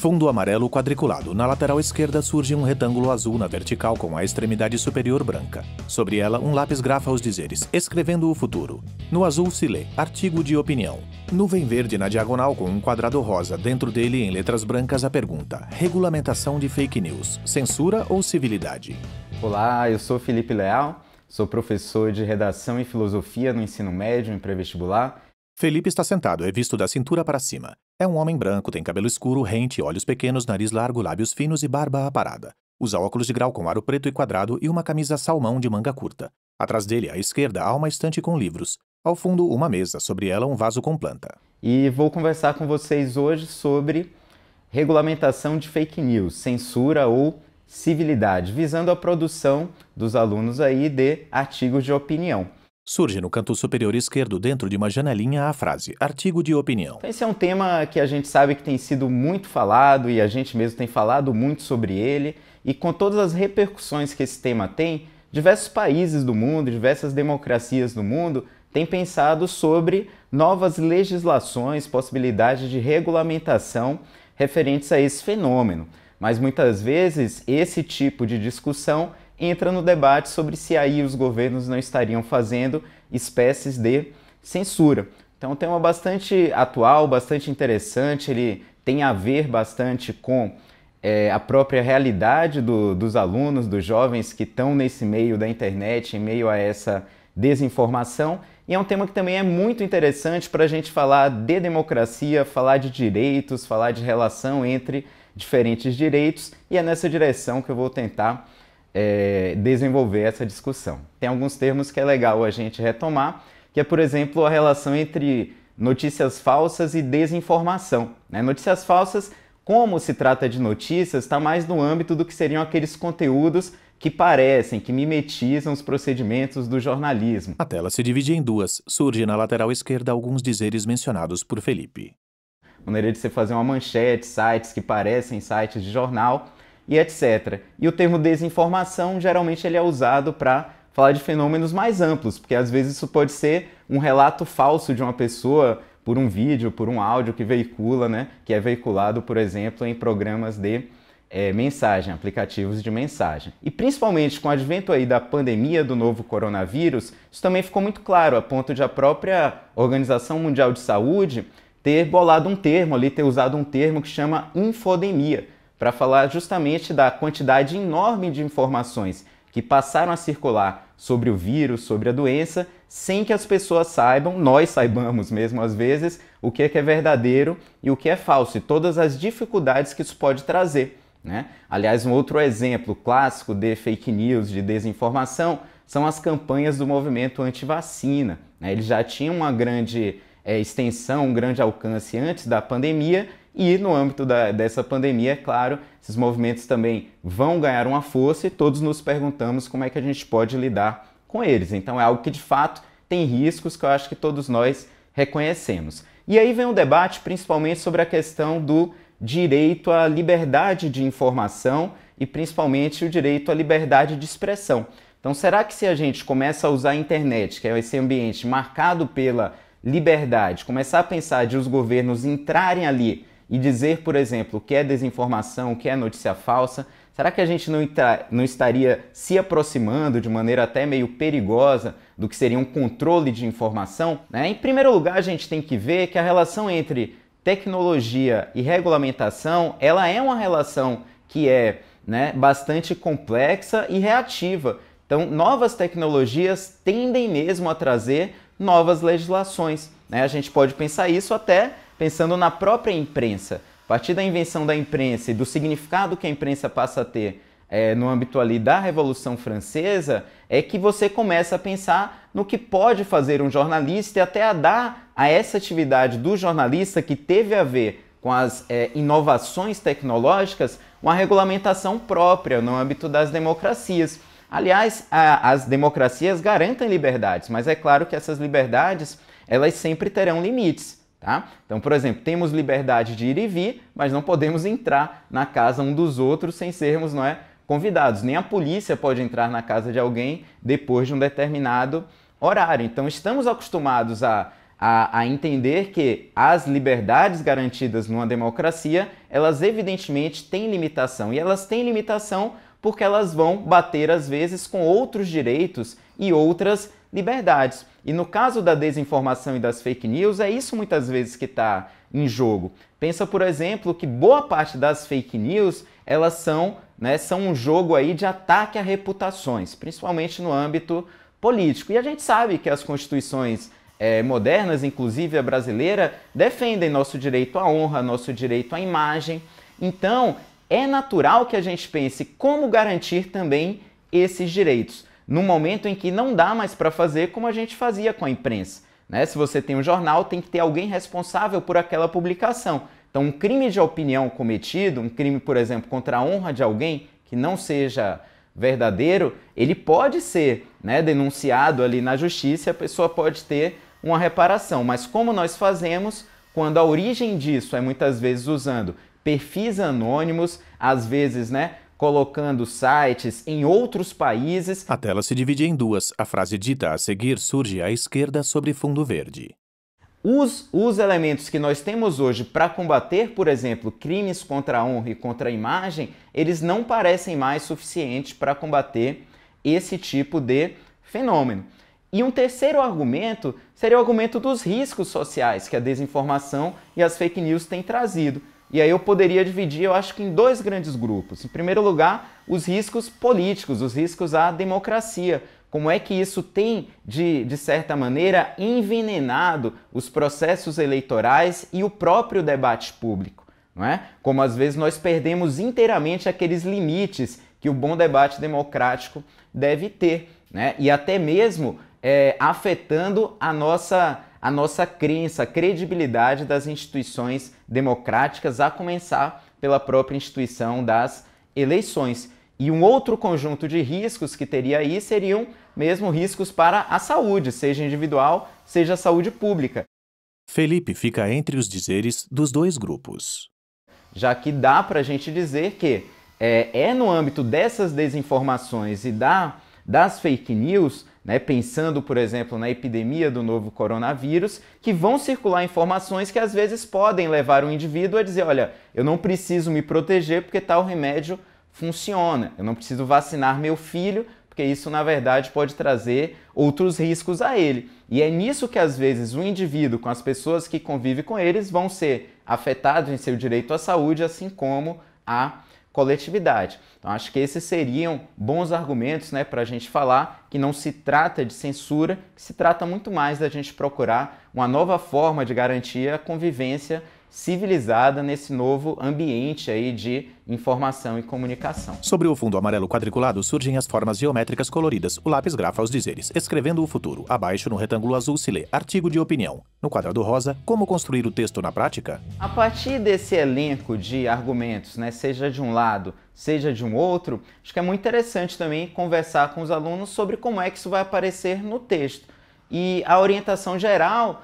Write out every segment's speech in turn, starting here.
Fundo amarelo quadriculado. Na lateral esquerda surge um retângulo azul na vertical com a extremidade superior branca. Sobre ela, um lápis grafa os dizeres, escrevendo o futuro. No azul se lê, artigo de opinião. Nuvem verde na diagonal com um quadrado rosa. Dentro dele, em letras brancas, a pergunta: regulamentação de fake news, censura ou civilidade? Olá, eu sou Felipe Leal, sou professor de redação e filosofia no ensino médio em pré-vestibular. Felipe está sentado, é visto da cintura para cima. É um homem branco, tem cabelo escuro, rente, olhos pequenos, nariz largo, lábios finos e barba aparada. Usa óculos de grau com aro preto e quadrado e uma camisa salmão de manga curta. Atrás dele, à esquerda, há uma estante com livros. Ao fundo, uma mesa, sobre ela um vaso com planta. E vou conversar com vocês hoje sobre regulamentação de fake news, censura ou civilidade, visando a produção dos alunos aí de artigos de opinião. Surge no canto superior esquerdo, dentro de uma janelinha, a frase artigo de opinião. Então, esse é um tema que a gente sabe que tem sido muito falado e a gente mesmo tem falado muito sobre ele, e com todas as repercussões que esse tema tem, diversos países do mundo, diversas democracias do mundo têm pensado sobre novas legislações, possibilidades de regulamentação referentes a esse fenômeno. Mas muitas vezes esse tipo de discussão entra no debate sobre se aí os governos não estariam fazendo espécies de censura. Então é um tema bastante atual, bastante interessante, ele tem a ver bastante com a própria realidade dos alunos, dos jovens que estão nesse meio da internet, em meio a essa desinformação. E é um tema que também é muito interessante para a gente falar de democracia, falar de direitos, falar de relação entre diferentes direitos, e é nessa direção que eu vou tentar desenvolver essa discussão. Tem alguns termos que é legal a gente retomar, que é, por exemplo, a relação entre notícias falsas e desinformação. Notícias falsas, como se trata de notícias, está mais no âmbito do que seriam aqueles conteúdos que parecem, que mimetizam os procedimentos do jornalismo. A tela se divide em duas. Surge na lateral esquerda alguns dizeres mencionados por Felipe. Maneira de você fazer uma manchete, sites que parecem sites de jornal, e etc. E o termo desinformação, geralmente ele é usado para falar de fenômenos mais amplos, porque às vezes isso pode ser um relato falso de uma pessoa por um vídeo, por um áudio que veicula, que é veiculado, por exemplo, em programas de mensagem, aplicativos de mensagem. E principalmente com o advento aí da pandemia do novo coronavírus, isso também ficou muito claro, a ponto de a própria Organização Mundial de Saúde ter bolado um termo ali, ter usado um termo que chama infodemia, para falar justamente da quantidade enorme de informações que passaram a circular sobre o vírus, sobre a doença, sem que as pessoas saibam, nós saibamos mesmo às vezes, o que é verdadeiro e o que é falso, e todas as dificuldades que isso pode trazer. Aliás, um outro exemplo clássico de fake news, de desinformação, são as campanhas do movimento anti-vacina. Eles já tinham uma grande extensão, um grande alcance antes da pandemia, e no âmbito dessa pandemia, é claro, esses movimentos também vão ganhar uma força e todos nos perguntamos como é que a gente pode lidar com eles. Então é algo que de fato tem riscos que eu acho que todos nós reconhecemos. E aí vem um debate principalmente sobre a questão do direito à liberdade de informação e principalmente o direito à liberdade de expressão. Então será que se a gente começa a usar a internet, que é esse ambiente marcado pela liberdade, começar a pensar de os governos entrarem ali e dizer, por exemplo, o que é desinformação, o que é notícia falsa, será que a gente não estaria se aproximando de maneira até meio perigosa do que seria um controle de informação? Em primeiro lugar, a gente tem que ver que a relação entre tecnologia e regulamentação, ela é uma relação que é bastante complexa e reativa. Então, novas tecnologias tendem mesmo a trazer novas legislações. A gente pode pensar isso até pensando na própria imprensa. A partir da invenção da imprensa e do significado que a imprensa passa a ter no âmbito ali da Revolução Francesa, é que você começa a pensar no que pode fazer um jornalista e até a dar a essa atividade do jornalista, que teve a ver com as inovações tecnológicas, uma regulamentação própria no âmbito das democracias. Aliás, as democracias garantem liberdades, mas é claro que essas liberdades elas sempre terão limites. Então, por exemplo, temos liberdade de ir e vir, mas não podemos entrar na casa um dos outros sem sermos convidados. Nem a polícia pode entrar na casa de alguém depois de um determinado horário. Então, estamos acostumados a a entender que as liberdades garantidas numa democracia, elas evidentemente têm limitação. E elas têm limitação porque elas vão bater, às vezes, com outros direitos e outras liberdades. E no caso da desinformação e das fake news, é isso muitas vezes que está em jogo. Pensa, por exemplo, que boa parte das fake news, elas são um jogo aí de ataque a reputações, principalmente no âmbito político. E a gente sabe que as constituições modernas, inclusive a brasileira, defendem nosso direito à honra, nosso direito à imagem. Então, é natural que a gente pense como garantir também esses direitos, num momento em que não dá mais para fazer como a gente fazia com a imprensa. Se você tem um jornal, tem que ter alguém responsável por aquela publicação. Então, um crime de opinião cometido, um crime, por exemplo, contra a honra de alguém que não seja verdadeiro, ele pode ser denunciado ali na justiça e a pessoa pode ter uma reparação. Mas como nós fazemos quando a origem disso é muitas vezes usando perfis anônimos, às vezes, colocando sites em outros países. A tela se divide em duas. A frase dita a seguir surge à esquerda sobre fundo verde. Os elementos que nós temos hoje para combater, por exemplo, crimes contra a honra e contra a imagem, eles não parecem mais suficientes para combater esse tipo de fenômeno. E um terceiro argumento seria o argumento dos riscos sociais que a desinformação e as fake news têm trazido. E aí eu poderia dividir, eu acho que em dois grandes grupos. Em primeiro lugar, os riscos políticos, os riscos à democracia. Como é que isso tem, de certa maneira, envenenado os processos eleitorais e o próprio debate público, não é? Como às vezes nós perdemos inteiramente aqueles limites que o bom debate democrático deve ter, e até mesmo afetando a nossa crença, a credibilidade das instituições democráticas, a começar pela própria instituição das eleições. E um outro conjunto de riscos que teria aí seriam mesmo riscos para a saúde, seja individual, seja a saúde pública. Felipe fica entre os dizeres dos dois grupos. Já que dá para a gente dizer que é no âmbito dessas desinformações e das fake news, pensando, por exemplo, na epidemia do novo coronavírus, que vão circular informações que às vezes podem levar o indivíduo a dizer, olha, eu não preciso me proteger porque tal remédio funciona, eu não preciso vacinar meu filho, porque isso, na verdade, pode trazer outros riscos a ele. E é nisso que, às vezes, o indivíduo, com as pessoas que convivem com eles, vão ser afetados em seu direito à saúde, assim como a coletividade. Então, acho que esses seriam bons argumentos para a gente falar que não se trata de censura, que se trata muito mais da gente procurar uma nova forma de garantir a convivência civilizada nesse novo ambiente aí de informação e comunicação. Sobre o fundo amarelo quadriculado surgem as formas geométricas coloridas. O lápis grafa os dizeres, escrevendo o futuro. Abaixo, no retângulo azul, se lê artigo de opinião. No quadrado rosa, como construir o texto na prática? A partir desse elenco de argumentos, seja de um lado, seja de um outro, acho que é muito interessante também conversar com os alunos sobre como é que isso vai aparecer no texto. E a orientação geral,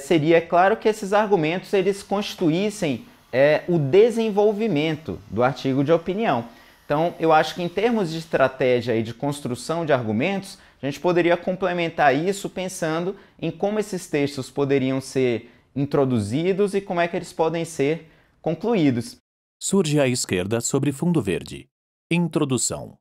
seria, é claro, que esses argumentos eles constituíssem o desenvolvimento do artigo de opinião. Então, eu acho que em termos de estratégia e de construção de argumentos, a gente poderia complementar isso pensando em como esses textos poderiam ser introduzidos e como é que eles podem ser concluídos. Surge à esquerda sobre fundo verde. Introdução.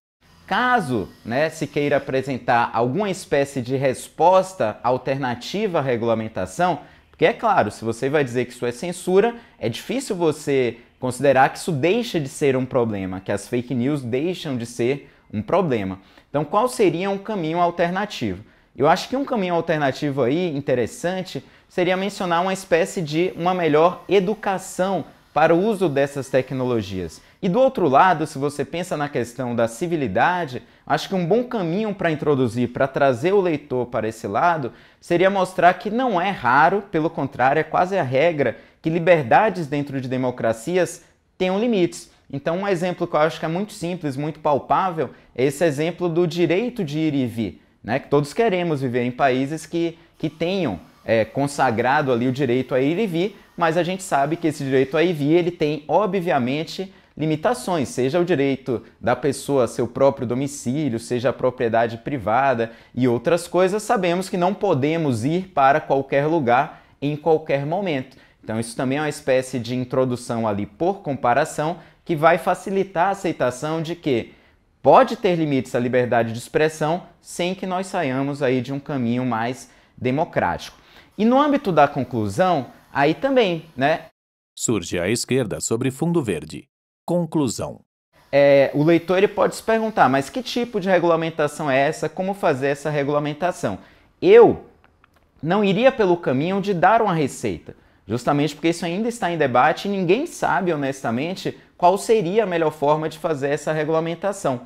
Caso se queira apresentar alguma espécie de resposta alternativa à regulamentação, porque é claro, se você vai dizer que isso é censura, é difícil você considerar que isso deixa de ser um problema, que as fake news deixam de ser um problema. Então, qual seria um caminho alternativo? Eu acho que um caminho alternativo aí interessante seria mencionar uma espécie de uma melhor educação para o uso dessas tecnologias. E do outro lado, se você pensa na questão da civilidade, acho que um bom caminho para introduzir, para trazer o leitor para esse lado, seria mostrar que não é raro, pelo contrário, é quase a regra, que liberdades dentro de democracias tenham limites. Então, um exemplo que eu acho que é muito simples, muito palpável, é esse exemplo do direito de ir e vir, que todos queremos viver em países que tenham consagrado ali o direito a ir e vir, mas a gente sabe que esse direito a ir e vir ele tem, obviamente, limitações, seja o direito da pessoa a seu próprio domicílio, seja a propriedade privada e outras coisas, sabemos que não podemos ir para qualquer lugar em qualquer momento. Então isso também é uma espécie de introdução ali por comparação que vai facilitar a aceitação de que pode ter limites à liberdade de expressão sem que nós saiamos aí de um caminho mais democrático. E no âmbito da conclusão, aí também, né? Surge à esquerda sobre fundo verde. Conclusão. O leitor ele pode se perguntar, mas que tipo de regulamentação é essa? Como fazer essa regulamentação? Eu não iria pelo caminho de dar uma receita, justamente porque isso ainda está em debate e ninguém sabe, honestamente, qual seria a melhor forma de fazer essa regulamentação.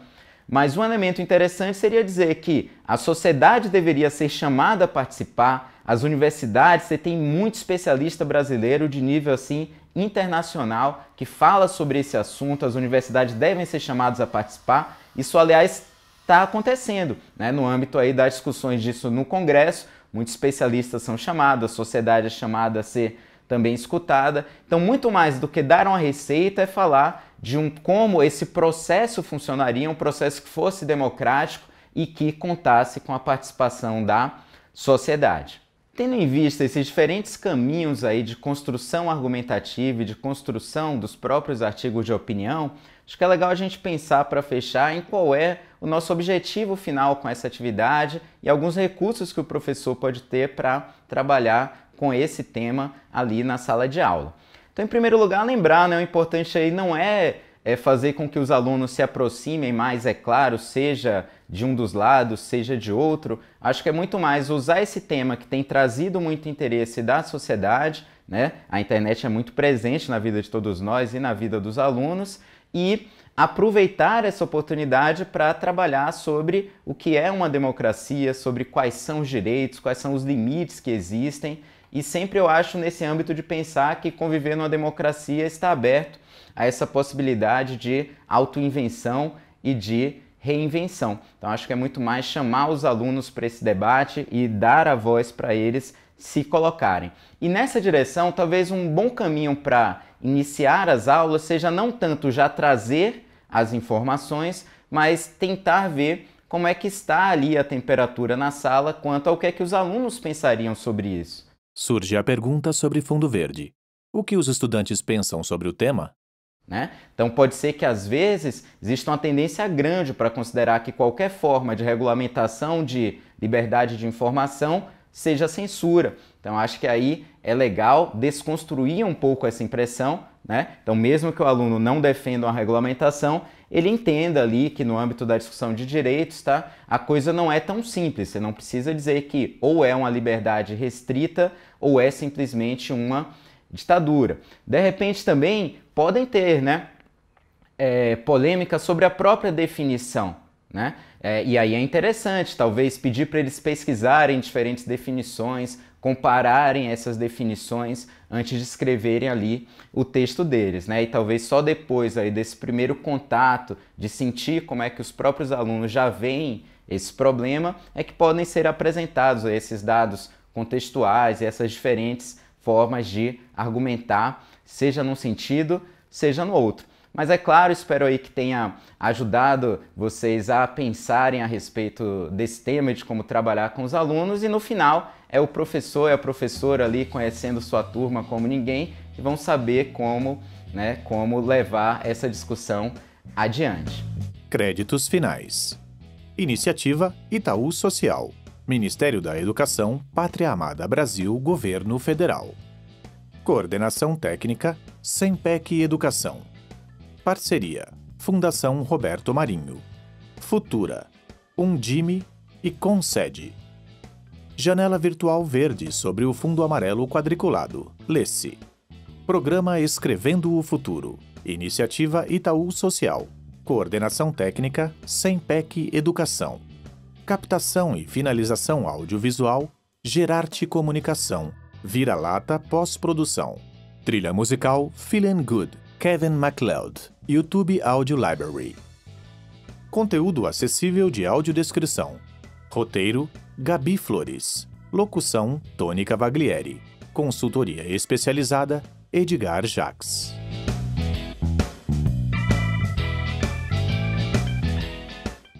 Mas um elemento interessante seria dizer que a sociedade deveria ser chamada a participar, as universidades, você tem muito especialista brasileiro de nível assim internacional que fala sobre esse assunto, as universidades devem ser chamadas a participar. Isso, aliás, está acontecendo, né? No âmbito aí das discussões disso no Congresso, muitos especialistas são chamados, a sociedade é chamada a ser também escutada. Então, muito mais do que dar uma receita é falar de como esse processo funcionaria, um processo que fosse democrático e que contasse com a participação da sociedade. Tendo em vista esses diferentes caminhos aí de construção argumentativa e de construção dos próprios artigos de opinião, acho que é legal a gente pensar para fechar em qual é o nosso objetivo final com essa atividade e alguns recursos que o professor pode ter para trabalhar com esse tema ali na sala de aula. Então, em primeiro lugar, lembrar, né, o importante aí não é fazer com que os alunos se aproximem mais, é claro, seja de um dos lados, seja de outro. Acho que é muito mais usar esse tema que tem trazido muito interesse da sociedade, né? A internet é muito presente na vida de todos nós e na vida dos alunos, e aproveitar essa oportunidade para trabalhar sobre o que é uma democracia, sobre quais são os direitos, quais são os limites que existem. E sempre eu acho nesse âmbito de pensar que conviver numa democracia está aberto a essa possibilidade de autoinvenção e de reinvenção. Então acho que é muito mais chamar os alunos para esse debate e dar a voz para eles se colocarem. E nessa direção, talvez um bom caminho para iniciar as aulas seja não tanto já trazer as informações, mas tentar ver como é que está ali a temperatura na sala quanto ao que é que os alunos pensariam sobre isso. Surge a pergunta sobre fundo verde. O que os estudantes pensam sobre o tema? Né? Então pode ser que às vezes exista uma tendência grande para considerar que qualquer forma de regulamentação de liberdade de informação seja censura. Então acho que aí é legal desconstruir um pouco essa impressão, né? Então mesmo que o aluno não defenda uma regulamentação, ele entenda ali que no âmbito da discussão de direitos, tá? A coisa não é tão simples, você não precisa dizer que ou é uma liberdade restrita ou é simplesmente uma ditadura. De repente também podem ter, né, polêmicas sobre a própria definição, né? E aí é interessante, talvez, pedir para eles pesquisarem diferentes definições, compararem essas definições antes de escreverem ali o texto deles, né? E talvez só depois aí desse primeiro contato, de sentir como é que os próprios alunos já veem esse problema, é que podem ser apresentados esses dados contextuais e essas diferentes formas de argumentar, seja num sentido, seja no outro. Mas é claro, espero aí que tenha ajudado vocês a pensarem a respeito desse tema e de como trabalhar com os alunos, e no final é o professor e a professora ali conhecendo sua turma como ninguém que vão saber como levar essa discussão adiante. Créditos finais. Iniciativa Itaú Social. Ministério da Educação, Pátria Amada Brasil, Governo Federal. Coordenação Técnica, Sempec Educação. Parceria, Fundação Roberto Marinho. Futura, Undime e Concede. Janela Virtual Verde sobre o fundo amarelo quadriculado, Lesse. Programa Escrevendo o Futuro. Iniciativa Itaú Social. Coordenação Técnica, Sempec Educação. Captação e finalização audiovisual, Gerarte Comunicação. Vira-lata Pós-Produção. Trilha musical, Feelin' Good, Kevin MacLeod. YouTube Audio Library. Conteúdo acessível de audiodescrição. Roteiro, Gabi Flores. Locução, Tony Cavaglieri. Consultoria especializada, Edgar Jacques.